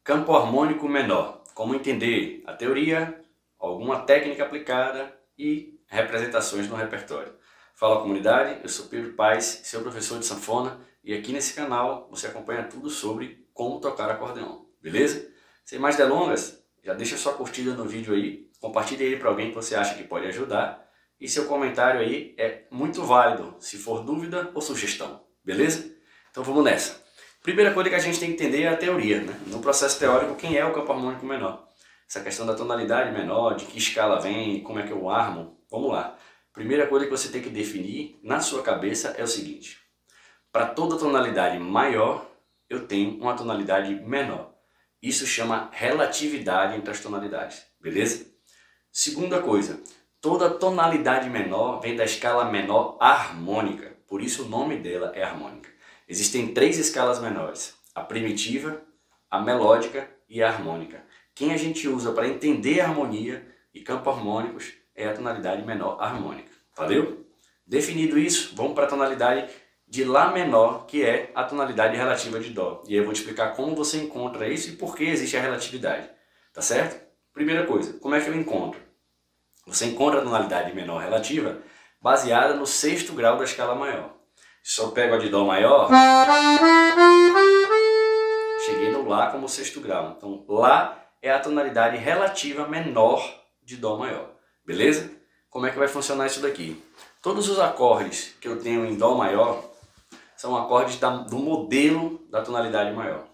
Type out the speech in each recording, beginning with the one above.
Campo harmônico menor. Como entender a teoria, alguma técnica aplicada e representações no repertório. Fala comunidade, eu sou Pedro Paes, seu professor de sanfona, e aqui nesse canal você acompanha tudo sobre como tocar acordeon, beleza? Sem mais delongas, já deixa sua curtida no vídeo aí, compartilhe ele para alguém que você acha que pode ajudar, e seu comentário aí é muito válido, se for dúvida ou sugestão, beleza? Então vamos nessa. Primeira coisa que a gente tem que entender é a teoria, né? No processo teórico, quem é o campo harmônico menor? Essa questão da tonalidade menor, de que escala vem, como é que eu armo. Vamos lá. Primeira coisa que você tem que definir na sua cabeça é o seguinte. Para toda tonalidade maior, eu tenho uma tonalidade menor. Isso chama relatividade entre as tonalidades, beleza? Segunda coisa, toda tonalidade menor vem da escala menor harmônica. Por isso o nome dela é harmônica. Existem três escalas menores, a primitiva, a melódica e a harmônica. Quem a gente usa para entender a harmonia e campos harmônicos é a tonalidade menor harmônica. Valeu? Definido isso, vamos para a tonalidade de Lá menor, que é a tonalidade relativa de Dó. E aí eu vou te explicar como você encontra isso e por que existe a relatividade. Tá certo? Primeira coisa, como é que eu encontro? Você encontra a tonalidade menor relativa baseada no sexto grau da escala maior. Se eu pego a de Dó maior, cheguei no Lá como sexto grau. Então, Lá é a tonalidade relativa menor de Dó maior. Beleza? Como é que vai funcionar isso daqui? Todos os acordes que eu tenho em Dó maior são acordes do modelo da tonalidade maior.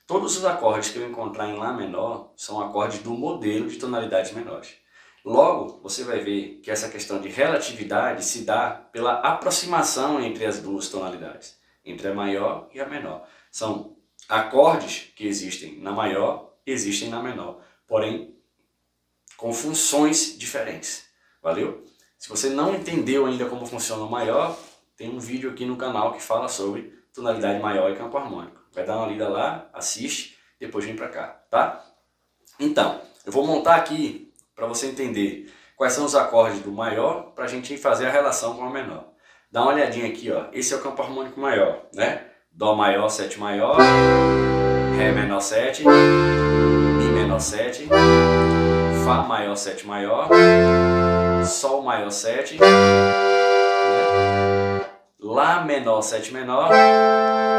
Todos os acordes que eu encontrar em Lá menor são acordes do modelo de tonalidades menores. Logo, você vai ver que essa questão de relatividade se dá pela aproximação entre as duas tonalidades, entre a maior e a menor. São acordes que existem na maior, existem na menor, porém com funções diferentes. Valeu? Se você não entendeu ainda como funciona o maior, tem um vídeo aqui no canal que fala sobre tonalidade maior e campo harmônico. Vai dar uma lida lá, assiste, depois vem pra cá, tá? Então, eu vou montar aqui para você entender quais são os acordes do maior para a gente fazer a relação com o menor. Dá uma olhadinha aqui, ó. Esse é o campo harmônico maior, né? Dó maior, 7 maior, Ré menor 7, Mi menor 7, Fá maior 7 maior, Sol maior 7, né? Lá menor 7 menor,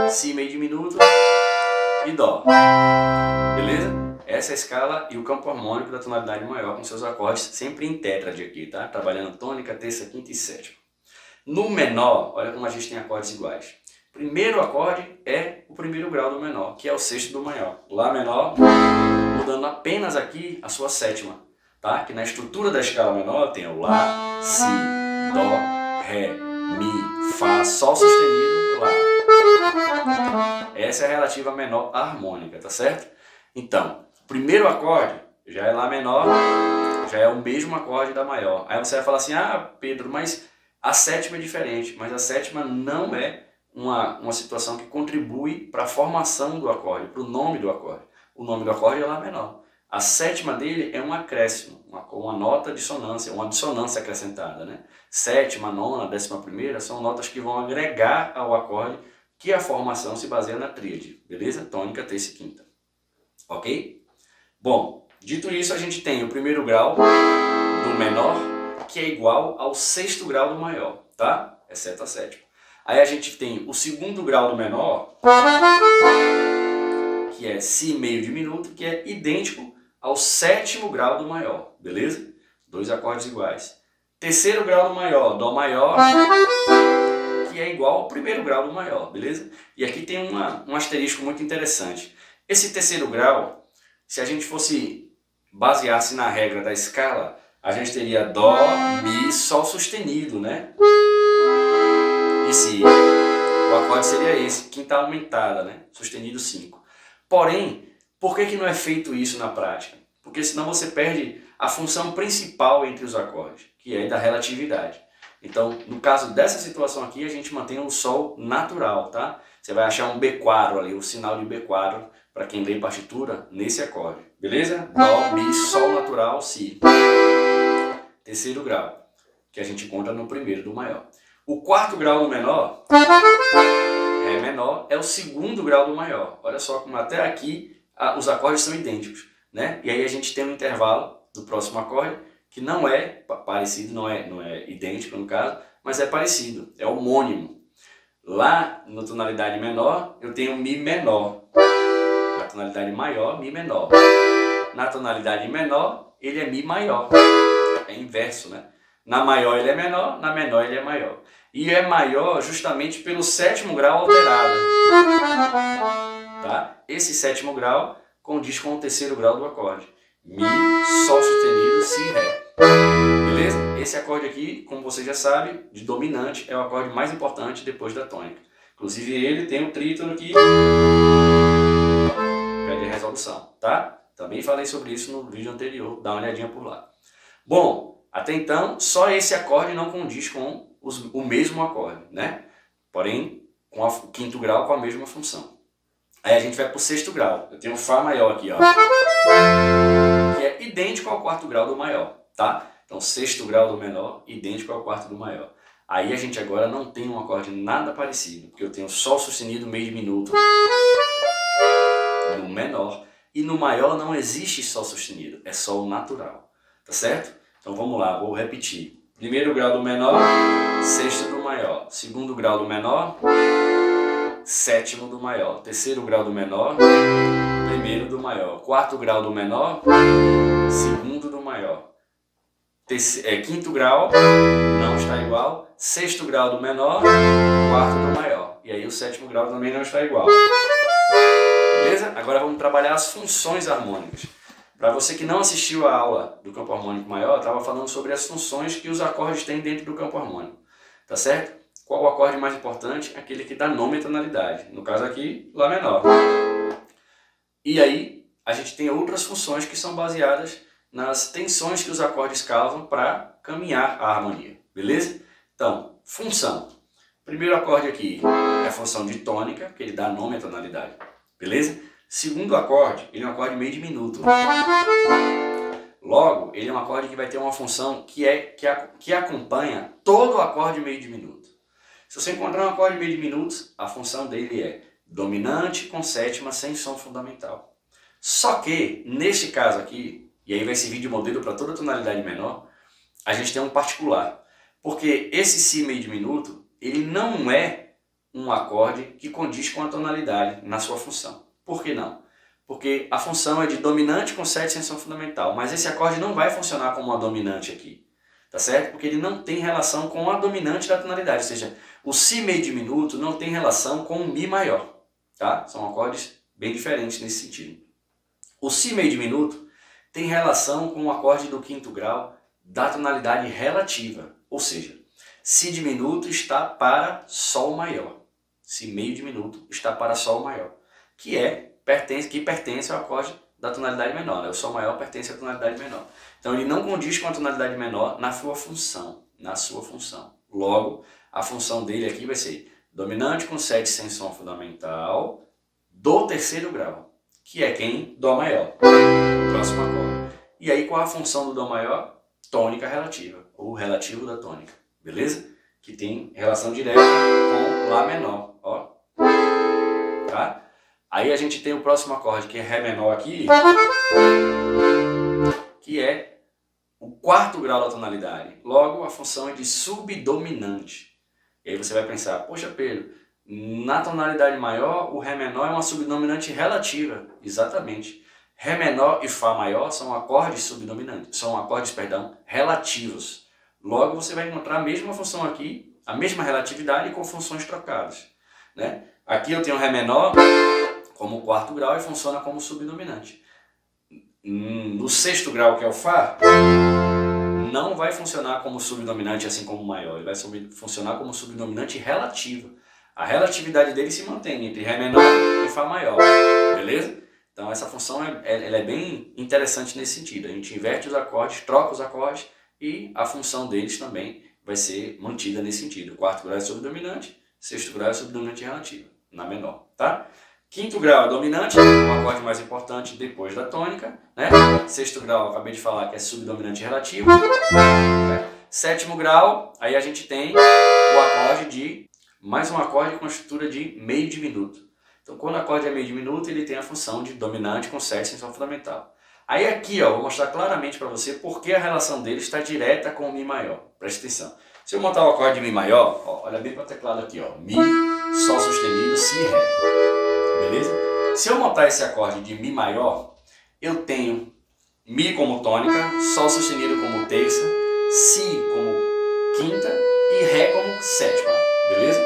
Si meio diminuto e Dó. Beleza? Essa é a escala e o campo harmônico da tonalidade maior com seus acordes sempre em tétrade aqui, tá? Trabalhando tônica, terça, quinta e sétima. No menor, olha como a gente tem acordes iguais. Primeiro acorde é o primeiro grau do menor, que é o sexto do maior. Lá menor, mudando apenas aqui a sua sétima, tá? Que na estrutura da escala menor tem o Lá, Si, Dó, Ré, Mi, Fá, Sol sustenido, Lá. Essa é a relativa menor harmônica, tá certo? Então, o primeiro acorde já é Lá menor, já é o mesmo acorde da maior. Aí você vai falar assim, ah Pedro, mas a sétima é diferente. Mas a sétima não é uma situação que contribui para a formação do acorde, para o nome do acorde. O nome do acorde é Lá menor. A sétima dele é um acréscimo, uma nota dissonância, uma dissonância acrescentada, né? Sétima, nona, 11ª são notas que vão agregar ao acorde, que a formação se baseia na tríade, beleza? Tônica, terça e quinta. Ok? Bom, dito isso, a gente tem o primeiro grau do menor, que é igual ao sexto grau do maior, tá? Exceto a sétima. Aí a gente tem o segundo grau do menor, que é Si meio diminuto, que é idêntico ao sétimo grau do maior, beleza? Dois acordes iguais. Terceiro grau do maior, Dó maior, que é igual ao primeiro grau do maior, beleza? E aqui tem um asterisco muito interessante. Esse terceiro grau, se a gente fosse basear-se na regra da escala, a gente teria Dó, Mi, Sol sustenido, né? E Si. O acorde seria esse, quinta aumentada, né? Sustenido 5. Porém, por que não é feito isso na prática? Porque senão você perde a função principal entre os acordes, que é da relatividade. Então, no caso dessa situação aqui, a gente mantém o Sol natural, tá? Você vai achar um B quadro ali, o sinal de B quadro, para quem lê partitura, nesse acorde. Beleza? Dó, Mi, Sol natural, Si. Terceiro grau, que a gente encontra no primeiro do maior. O quarto grau do menor, Ré menor, é o segundo grau do maior. Olha só como até aqui os acordes são idênticos, né? E aí a gente tem um intervalo do próximo acorde que não é parecido, não é idêntico no caso, mas é parecido, é homônimo. Lá na tonalidade menor eu tenho Mi menor, na tonalidade maior Mi menor, na tonalidade menor ele é Mi maior, é inverso, né? Na maior ele é menor, na menor ele é maior. E é maior justamente pelo sétimo grau alterado. Tá? Esse sétimo grau condiz com o terceiro grau do acorde. Mi, Sol sustenido, Si, Ré. Beleza? Esse acorde aqui, como você já sabe, de dominante, é o acorde mais importante depois da tônica. Inclusive ele tem um trítono que pede resolução. Tá? Também falei sobre isso no vídeo anterior, dá uma olhadinha por lá. Bom, até então, só esse acorde não condiz com o mesmo acorde, né? Porém, com o quinto grau com a mesma função. Aí a gente vai para o sexto grau. Eu tenho um Fá maior aqui, ó, que é idêntico ao quarto grau do maior, tá? Então, sexto grau do menor, idêntico ao quarto do maior. Aí a gente agora não tem um acorde nada parecido, porque eu tenho Sol sustenido meio diminuto no menor, e no maior não existe Sol sustenido, é Sol natural, tá certo? Então vamos lá, vou repetir. Primeiro grau do menor, sexto do maior. Segundo grau do menor, sétimo do maior. Terceiro grau do menor, primeiro do maior. Quarto grau do menor, segundo do maior. Quinto grau, não está igual. Sexto grau do menor, quarto do maior. E aí o sétimo grau também não está igual. Beleza? Agora vamos trabalhar as funções harmônicas. Para você que não assistiu a aula do campo harmônico maior, eu estava falando sobre as funções que os acordes têm dentro do campo harmônico. Tá certo? Qual o acorde mais importante? Aquele que dá nome à tonalidade. No caso aqui, Lá menor. E aí, a gente tem outras funções que são baseadas nas tensões que os acordes causam para caminhar a harmonia. Beleza? Então, função. Primeiro acorde aqui é a função de tônica, que ele dá nome à tonalidade. Beleza? Segundo acorde, ele é um acorde meio diminuto. Logo, ele é um acorde que vai ter uma função que acompanha todo o acorde meio diminuto. Se você encontrar um acorde meio diminuto, a função dele é dominante com sétima sem som fundamental. Só que, neste caso aqui, e aí vai servir de modelo para toda tonalidade menor, a gente tem um particular. Porque esse Si meio diminuto, ele não é um acorde que condiz com a tonalidade na sua função. Por que não? Porque a função é de dominante com sétima sem som fundamental, mas esse acorde não vai funcionar como uma dominante aqui, tá certo? Porque ele não tem relação com a dominante da tonalidade, ou seja, o Si meio diminuto não tem relação com o Mi maior, tá? São acordes bem diferentes nesse sentido. O Si meio diminuto tem relação com o acorde do quinto grau da tonalidade relativa, ou seja, Si diminuto está para Sol maior, Si meio diminuto está para Sol maior, que pertence ao acorde da tonalidade menor, né? O Sol maior pertence à tonalidade menor. Então ele não condiz com a tonalidade menor na sua função, Logo, a função dele aqui vai ser dominante com sétima sem som fundamental do terceiro grau, que é quem? Dó maior, próximo acorde. E aí qual a função do Dó maior? Tônica relativa, ou relativo da tônica, beleza? Que tem relação direta com Lá menor, ó. Tá? Aí a gente tem o próximo acorde, que é Ré menor aqui, que é o quarto grau da tonalidade. Logo, a função é de subdominante. E aí você vai pensar, poxa Pedro, na tonalidade maior, o Ré menor é uma subdominante relativa. Exatamente. Ré menor e Fá maior são acordes subdominantes, relativos. Logo, você vai encontrar a mesma função aqui, a mesma relatividade com funções trocadas, né? Aqui eu tenho Ré menor como quarto grau e funciona como subdominante. No sexto grau, que é o Fá, não vai funcionar como subdominante assim como o maior, ele vai funcionar como subdominante relativa. A relatividade dele se mantém entre Ré menor e Fá maior, beleza? Então essa função ela é bem interessante nesse sentido. A gente inverte os acordes, troca os acordes e a função deles também vai ser mantida nesse sentido. O quarto grau é subdominante, sexto grau é subdominante relativa, na menor, tá? Quinto grau é dominante, o acorde mais importante depois da tônica, né? Sexto grau, acabei de falar que é subdominante relativo. Né? Sétimo grau, aí a gente tem o acorde de, mais um acorde com a estrutura de meio diminuto. Então Então quando o acorde é meio diminuto, ele tem a função de dominante com sétima extensão fundamental. Aí aqui, ó, vou mostrar claramente para você porque a relação dele está direta com o Mi maior. Preste atenção. Se eu montar o acorde de Mi maior, ó, olha bem para o teclado aqui, ó, Mi, Sol sustenido, Si e Ré. Beleza? Se eu montar esse acorde de Mi maior, eu tenho Mi como tônica, Sol sustenido como terça, Si como quinta e Ré como sétima. Beleza?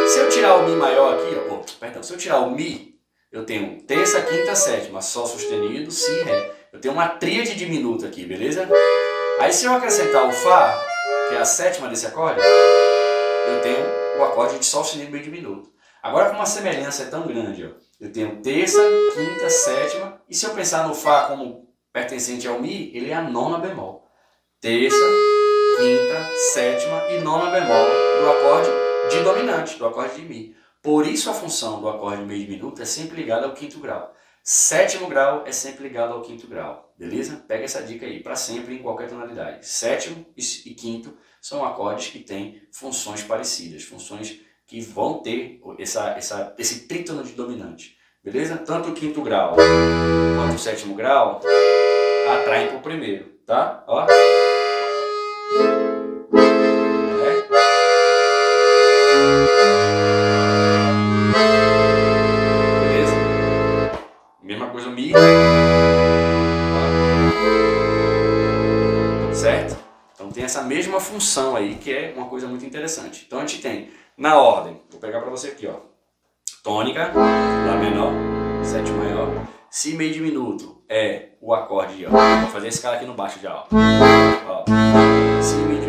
Se eu tirar o Mi maior aqui, ó, perdão, se eu tirar o Mi, eu tenho terça, quinta, sétima, Sol sustenido, Si e Ré. Eu tenho uma tríade diminuta aqui, beleza? Aí se eu acrescentar o Fá, que é a sétima desse acorde, eu tenho o acorde de Sol sustenido meio diminuto. Agora como a semelhança é tão grande, ó, eu tenho terça, quinta, sétima, e se eu pensar no Fá como pertencente ao Mi, ele é a nona bemol. Terça, quinta, sétima e nona bemol do acorde de dominante, do acorde de Mi. Por isso a função do acorde meio diminuto é sempre ligada ao quinto grau. Sétimo grau é sempre ligado ao quinto grau, beleza? Pega essa dica aí, para sempre em qualquer tonalidade. Sétimo e quinto são acordes que têm funções parecidas, funções que vão ter esse trítono de dominante, beleza? Tanto o quinto grau quanto o sétimo grau atraem para o primeiro, tá? Ó. Certo? Então tem essa mesma função aí, que é uma coisa muito interessante. Então a gente tem, na ordem, vou pegar para você aqui, ó, tônica, Lá menor, sétima maior, Si meio diminuto é o acorde, ó, vou fazer esse cara aqui no baixo já, ó.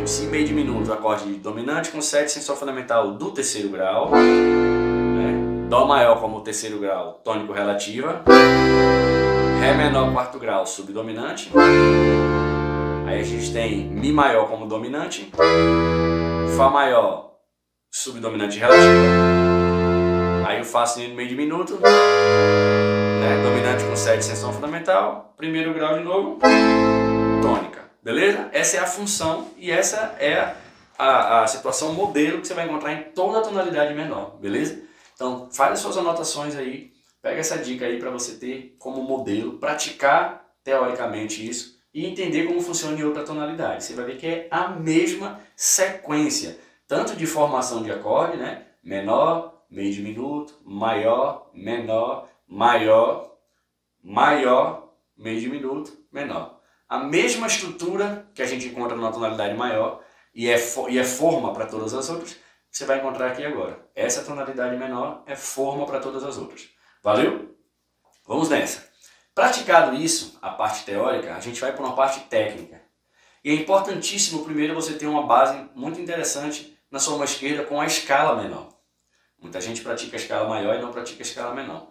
Si meio diminuto, acorde dominante com sétima extensão fundamental do terceiro grau, né? Dó maior como terceiro grau, tônico relativa, Ré menor quarto grau, subdominante. Aí a gente tem Mi maior como dominante, Fá maior, subdominante relativa. Aí o Fá sustenido meio diminuto, né? Dominante com sétima extensão fundamental, primeiro grau de novo, tônica. Beleza? Essa é a função e essa é a situação modelo que você vai encontrar em toda a tonalidade menor. Beleza? Então faz as suas anotações aí. Pega essa dica aí para você ter como modelo, praticar teoricamente isso e entender como funciona em outra tonalidade. Você vai ver que é a mesma sequência, tanto de formação de acorde, né? Menor, meio diminuto, maior, menor, maior, maior, meio diminuto, menor. A mesma estrutura que a gente encontra numa tonalidade maior e é forma para todas as outras, você vai encontrar aqui agora. Essa tonalidade menor é forma para todas as outras. Valeu? Vamos nessa. Praticado isso, a parte teórica, a gente vai para uma parte técnica. E é importantíssimo primeiro você ter uma base muito interessante na sua mão esquerda com a escala menor. Muita gente pratica a escala maior e não pratica a escala menor.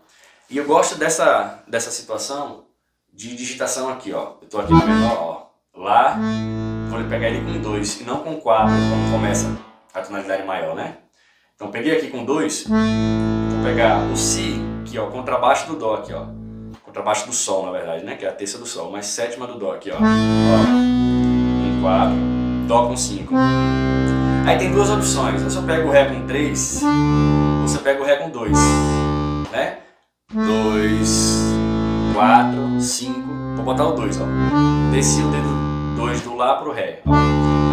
E eu gosto dessa situação de digitação aqui, ó. Eu estou aqui no menor, ó. Lá, vou pegar ele com 2 e não com 4, como começa a tonalidade maior, né? Então peguei aqui com 2, vou pegar o Si, que é o contrabaixo do Dó aqui, ó. Contrabaixo do Sol, na verdade, né? Que é a terça do Sol, mais sétima do Dó aqui, ó. Com 4, Dó com 5. Aí tem duas opções. Você pega o Ré com 3, ou você pega o Ré com 2, né? 2, 4, 5. Vou botar o 2, ó. Desci o dedo 2 do Lá pro Ré, ó.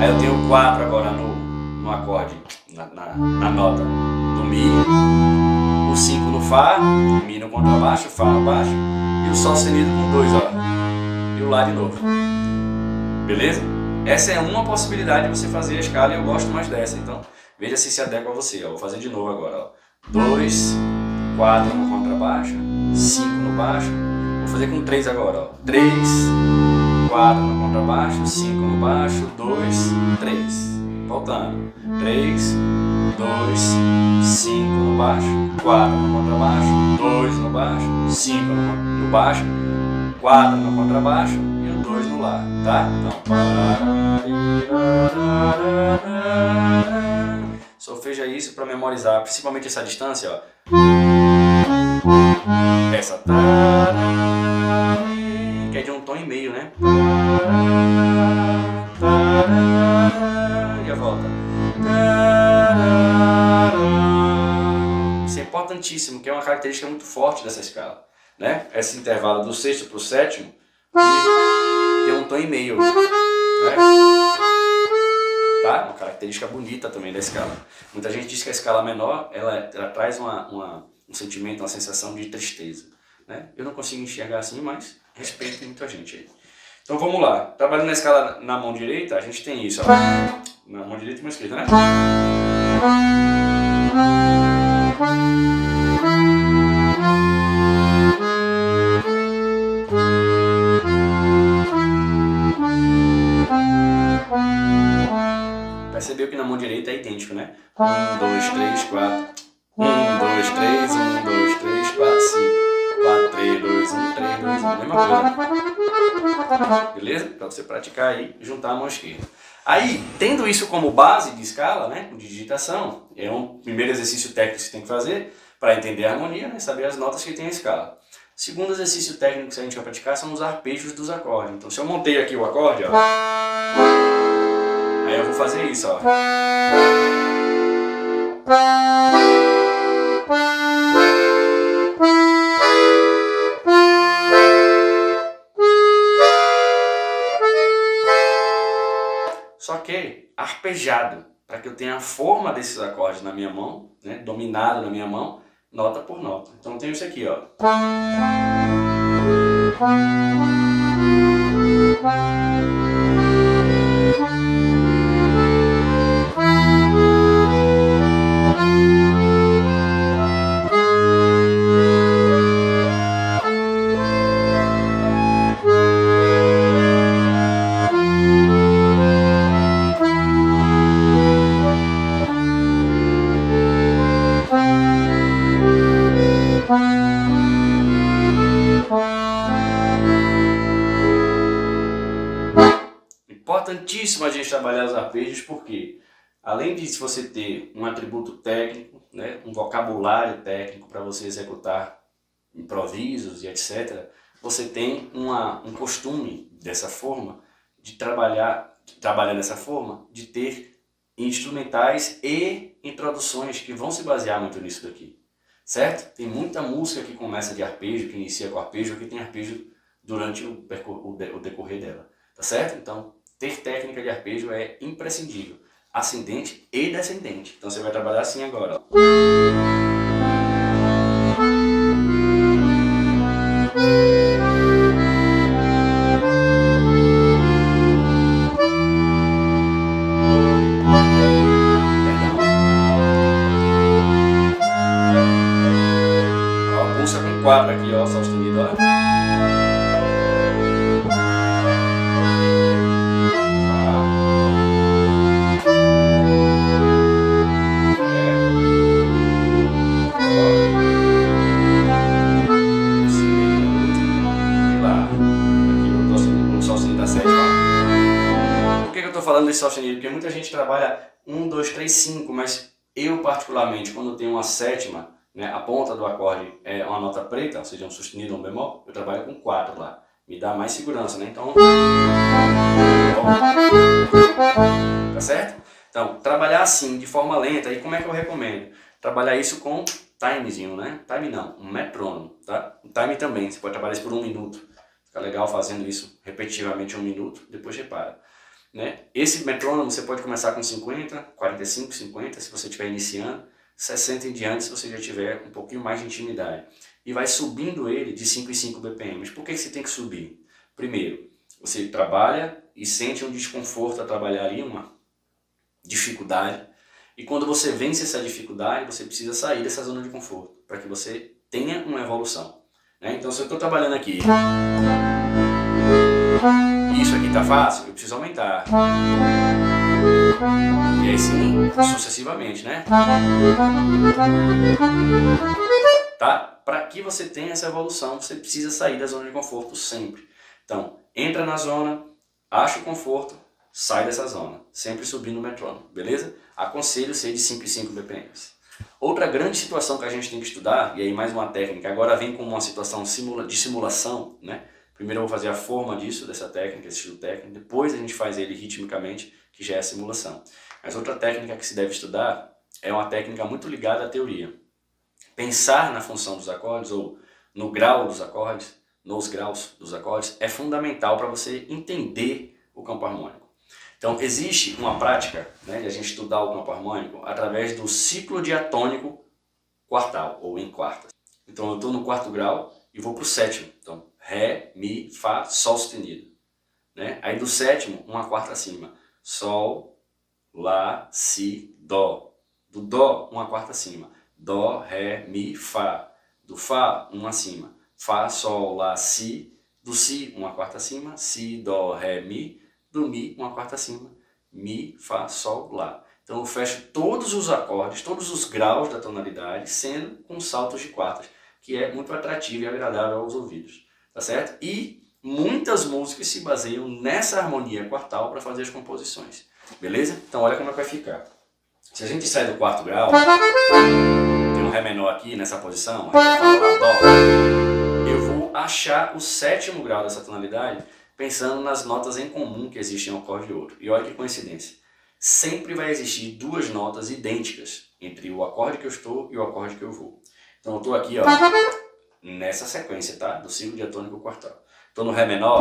Aí eu tenho o 4 agora no acorde, na nota do Mi. O 5 no Fá, Mi no contrabaixo, Fá no baixo. E o Sol sustenido com 2, ó. E o Lá de novo. Beleza? Essa é uma possibilidade de você fazer a escala e eu gosto mais dessa. Então, veja se adequa a você. Ó. Vou fazer de novo agora. Ó. 2, 4 no contrabaixo, 5 no baixo. Vou fazer com 3 agora. Ó. 3, 4 no contrabaixo, 5 no baixo, 2, 3. Voltando. 3, 2, 5 no baixo, 4 no contrabaixo, 2 no baixo, 5 no baixo, 4 no contrabaixo e o 2 no Lá, tá? Então, solfeja isso para memorizar, principalmente essa distância, ó. Essa que é de um tom e meio, né? E a volta. Isso é importantíssimo importantíssimo, que é uma característica muito forte dessa escala, né? Esse intervalo do sexto para o sétimo tem um tom e meio, né? Tá? Uma característica bonita também da escala. Muita gente diz que a escala menor ela traz um sentimento, uma sensação de tristeza, né? Eu não consigo enxergar assim, mas respeito muita gente aí. Então vamos lá. Trabalhando na escala na mão direita, a gente tem isso, ó. Na mão direita e mão esquerda, né? Percebeu que na mão direita é idêntico, né? 1, 2, 3, 4. 1, 2, 3, 1, 2, 3, 4, 5. 4, 3, 2, 1, 3, 2, 1. Mesma coisa. Beleza? Para você praticar aí, juntar a mão esquerda. Aí, tendo isso como base de escala, né, de digitação, é um primeiro exercício técnico que você tem que fazer para entender a harmonia, né, saber as notas que tem a escala. Segundo exercício técnico que a gente vai praticar são os arpejos dos acordes. Então, se eu montei aqui o acorde, ó, aí eu vou fazer isso, ó. Só que arpejado, para que eu tenha a forma desses acordes na minha mão, né, dominado na minha mão, nota por nota. Então eu tenho isso aqui, ó. Importantíssimo a gente trabalhar os arpejos, porque além de você ter um atributo técnico, né, um vocabulário técnico para você executar improvisos e etc., você tem um costume dessa forma, de trabalhar dessa forma, de ter instrumentais e introduções que vão se basear muito nisso daqui, certo? Tem muita música que começa de arpejo, que inicia com arpejo, que tem arpejo durante o decorrer dela, tá certo? Então, ter técnica de arpejo é imprescindível, ascendente e descendente. Então você vai trabalhar assim agora, ó. Ó, pulsa com 4 aqui, ó, sol sustenido, ó. Falando desse sol sustenido, porque muita gente trabalha 1, 2, 3, 5, mas eu particularmente, quando tenho uma sétima, né, a ponta do acorde é uma nota preta, ou seja, um sustenido ou um bemol, eu trabalho com 4 lá, me dá mais segurança, né? Então, tá certo? Então, trabalhar assim, de forma lenta, e como é que eu recomendo? Trabalhar isso com timezinho, né? Time não, um metrônomo, tá? O time também, você pode trabalhar isso por 1 minuto, fica legal fazendo isso repetitivamente 1 minuto, depois repara. Né? Esse metrônomo você pode começar com 50, 45, 50 se você estiver iniciando, 60 em diante se você já tiver um pouquinho mais de intimidade. E vai subindo ele de 5 em 5 BPM. Por que você tem que subir? Primeiro, você trabalha e sente um desconforto a trabalhar ali, uma dificuldade. E quando você vence essa dificuldade, você precisa sair dessa zona de conforto, para que você tenha uma evolução. Né? Então se eu estou trabalhando aqui, isso aqui tá fácil, eu preciso aumentar. E aí sim, sucessivamente, né? Tá? Para que você tenha essa evolução, você precisa sair da zona de conforto sempre. Então, entra na zona, acha o conforto, sai dessa zona. Sempre subindo o metrônomo, beleza? Aconselho ser de 5 em 5 BPM. Outra grande situação que a gente tem que estudar, e aí mais uma técnica, agora vem como uma situação de simulação, né? Primeiro eu vou fazer a forma disso, dessa técnica, esse estilo técnico, depois a gente faz ele ritmicamente, que já é a simulação. Mas outra técnica que se deve estudar é uma técnica muito ligada à teoria. pensar na função dos acordes ou no grau dos acordes, nos graus dos acordes, é fundamental para você entender o campo harmônico. Então existe uma prática, né, de a gente estudar o campo harmônico através do ciclo diatônico quartal ou em quartas. Então eu estou no quarto grau e vou para o sétimo. Então Ré, Mi, Fá, Sol sustenido. Né? Aí do sétimo, uma quarta acima. Sol, Lá, Si, Dó. Do Dó, uma quarta acima. Dó, Ré, Mi, Fá. Do Fá, uma acima. Fá, Sol, Lá, Si. Do Si, uma quarta acima. Si, Dó, Ré, Mi. Do Mi, uma quarta acima. Mi, Fá, Sol, Lá. Então eu fecho todos os acordes, todos os graus da tonalidade, sendo com saltos de quartas, que é muito atrativo e agradável aos ouvidos. Tá certo? E muitas músicas se baseiam nessa harmonia quartal para fazer as composições. Beleza? Então olha como é que vai ficar. Se a gente sai do quarto grau, tem um Ré menor aqui nessa posição, eu vou achar o sétimo grau dessa tonalidade pensando nas notas em comum que existem em um acorde e outro. E olha que coincidência. Sempre vai existir duas notas idênticas entre o acorde que eu estou e o acorde que eu vou. Então eu estou aqui, ó, nessa sequência, tá? Do ciclo diatônico quartal. Estou no Ré menor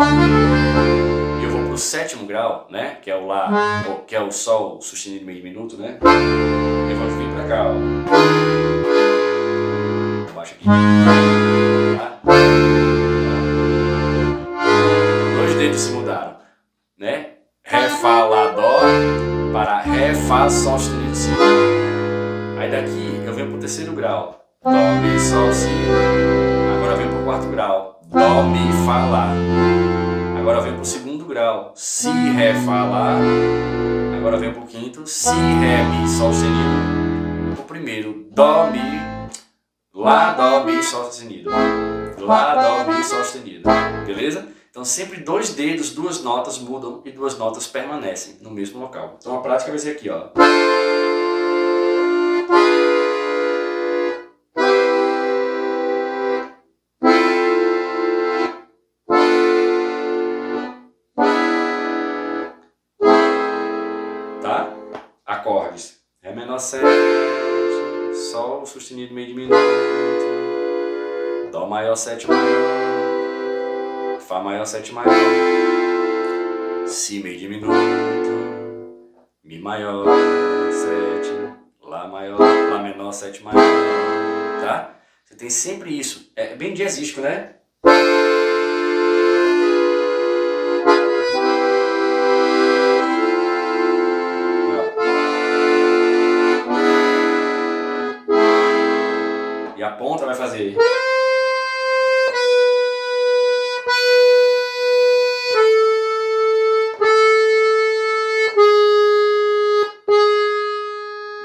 e eu vou para o sétimo grau, né? Que é o Lá, que é o Sol sustenido meio diminuto, né? E vamos vir para cá, ó. Baixa aqui. Tá? Dois dedos se mudaram, né? Ré, Fá, Lá, Dó para Ré, Fá, Sol sustenido, Si. Aí daqui eu venho para o terceiro grau. Dó, Mi, Sol, Si. Agora eu venho para o quarto grau. Dó, Mi, Fá, Lá. Agora eu venho para o segundo grau. Si, Ré, Fá, Lá. Agora eu venho para o quinto. Si, Ré, Mi, Sol sustenido. O primeiro. Dó, Mi, Lá, Dó, Mi, Sol sustenido. Lá, Dó, Mi, Sol sustenido. Beleza? Então sempre dois dedos, duas notas mudam e duas notas permanecem no mesmo local. Então a prática vai ser aqui, ó. Tá? Acordes. Ré menor 7, Sol sustenido meio diminuto, Dó maior 7 maior, Fá maior 7 maior, Si meio diminuto, Mi maior 7, Lá maior, Lá menor 7 maior, tá? Você tem sempre isso. É bem jazzístico, né? E a ponta vai fazer.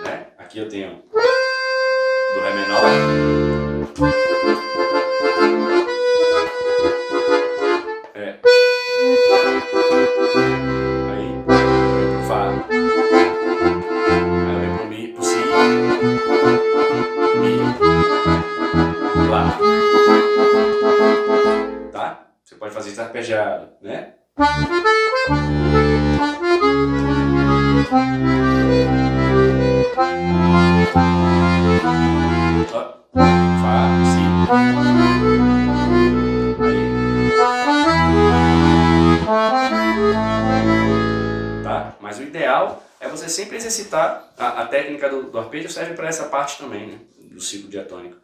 Né? Aqui eu tenho do Ré menor. É. Aí eu venho pro Fá. Aí eu venho pro Mi, pro Si. Mi. Lá. Tá? Você pode fazer isso arpejado, né? Ó, Fá, Si. Aí. Tá? Mas o ideal é você sempre exercitar a técnica do arpejo, serve para essa parte também, né? Do ciclo diatônico.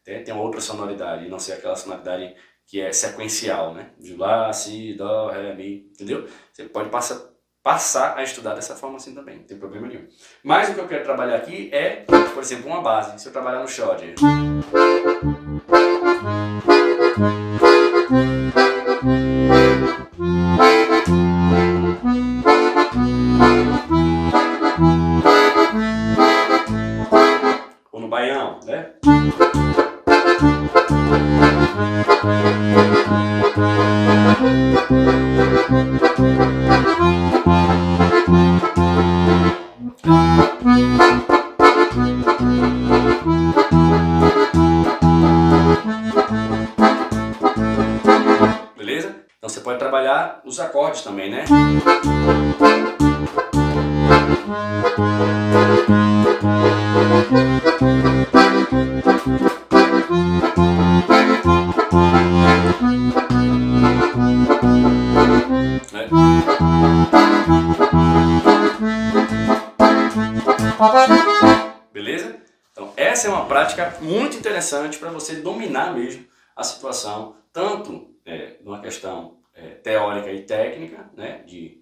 Tem uma outra sonoridade, e não ser aquela sonoridade que é sequencial, né? De Lá, Si, Dó, Ré, Mi, entendeu? Você pode passar a estudar dessa forma assim também, não tem problema nenhum. Mas o que eu quero trabalhar aqui é, por exemplo, uma base. Se eu trabalhar no Schott, ou no Baião, né? Beleza? Então você pode trabalhar os acordes também, né? prática muito interessante para você dominar mesmo a situação, tanto numa questão teórica e técnica, né, de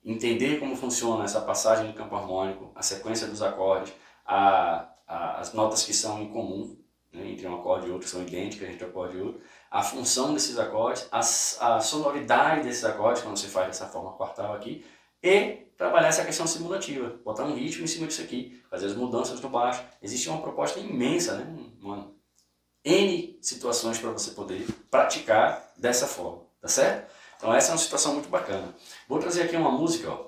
entender como funciona essa passagem do campo harmônico, a sequência dos acordes, as notas que são em comum, né, entre um acorde e outro, são idênticas entre um acorde e outro, a função desses acordes, a sonoridade desses acordes, quando você faz dessa forma quartal aqui, e trabalhar essa questão simulativa, botar um ritmo em cima disso aqui, fazer as mudanças no baixo. Existe uma proposta imensa, né? N situações para você poder praticar dessa forma, tá certo? Então essa é uma situação muito bacana. Vou trazer aqui uma música, ó,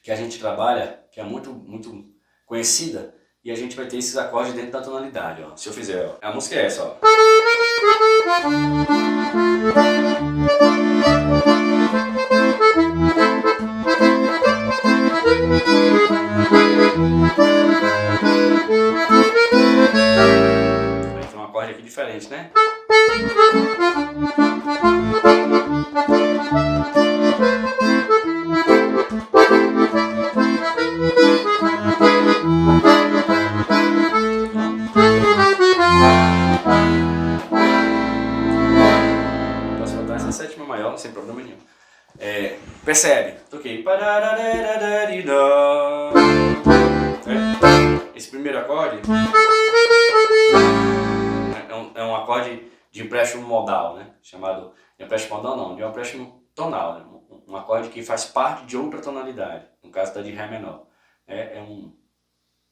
que a gente trabalha, que é muito conhecida, e a gente vai ter esses acordes dentro da tonalidade, ó. Se eu fizer, ó, a música é essa, ó. Aí tem um acorde aqui diferente, né? Posso botar essa sétima maior, sem problema nenhum. Percebe? Toquei. Esse primeiro acorde é um acorde de empréstimo modal, né? Chamado de empréstimo modal não, de um empréstimo tonal, né? Um acorde que faz parte de outra tonalidade, no caso da de Ré menor. É um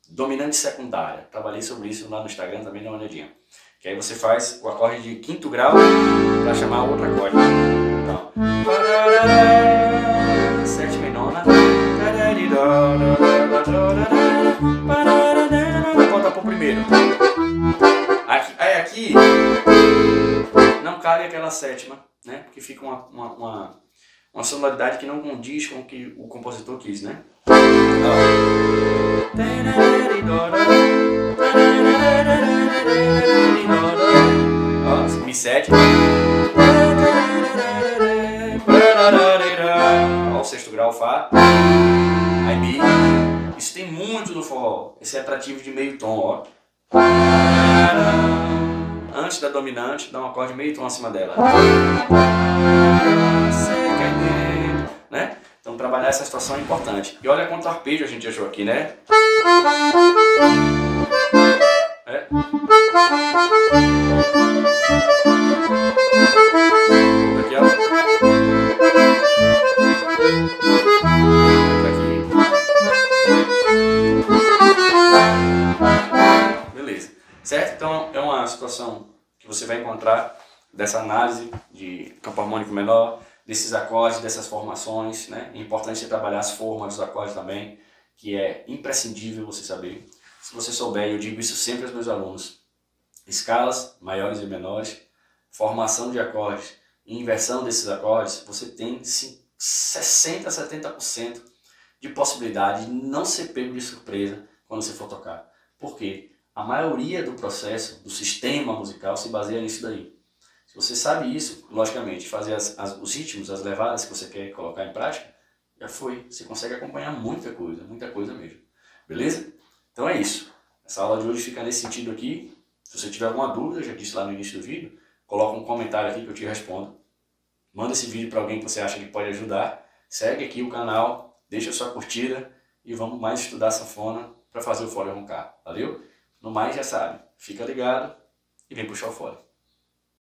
dominante secundária. Trabalhei sobre isso lá no Instagram, também dá uma olhadinha. Que aí você faz o acorde de quinto grau para chamar outro acorde. Então, sétima e nona. Vou voltar para o primeiro. Aqui não cabe aquela sétima, né? Porque fica uma sonoridade que não condiz com o que o compositor quis, né? Mi7, ó, o sexto grau, Fá, aí Mi. Isso tem muito no forró, esse é atrativo de meio tom, ó. Antes da dominante, dá um acorde meio tom acima dela, né? Então trabalhar essa situação é importante. E olha quanto arpejo a gente achou aqui, né? Aqui, ó. Aqui. Beleza. Certo? Então é uma situação que você vai encontrar dessa análise de campo harmônico menor, desses acordes, dessas formações, né? É importante você trabalhar as formas dos acordes também, que é imprescindível você saber. Se você souber, eu digo isso sempre aos meus alunos, escalas maiores e menores, formação de acordes e inversão desses acordes, você tem 60% a 70% de possibilidade de não ser pego de surpresa quando você for tocar. Por quê? A maioria do processo, do sistema musical, se baseia nisso daí. Se você sabe isso, logicamente, fazer os ritmos, as levadas que você quer colocar em prática, já foi. Você consegue acompanhar muita coisa mesmo. Beleza? Então é isso. Essa aula de hoje fica nesse sentido aqui. Se você tiver alguma dúvida, já disse lá no início do vídeo, coloca um comentário aqui que eu te respondo. Manda esse vídeo para alguém que você acha que pode ajudar. Segue aqui o canal, deixa a sua curtida e vamos mais estudar sanfona para fazer o fole roncar. Valeu? No mais, já sabe. Fica ligado e vem puxar o fole.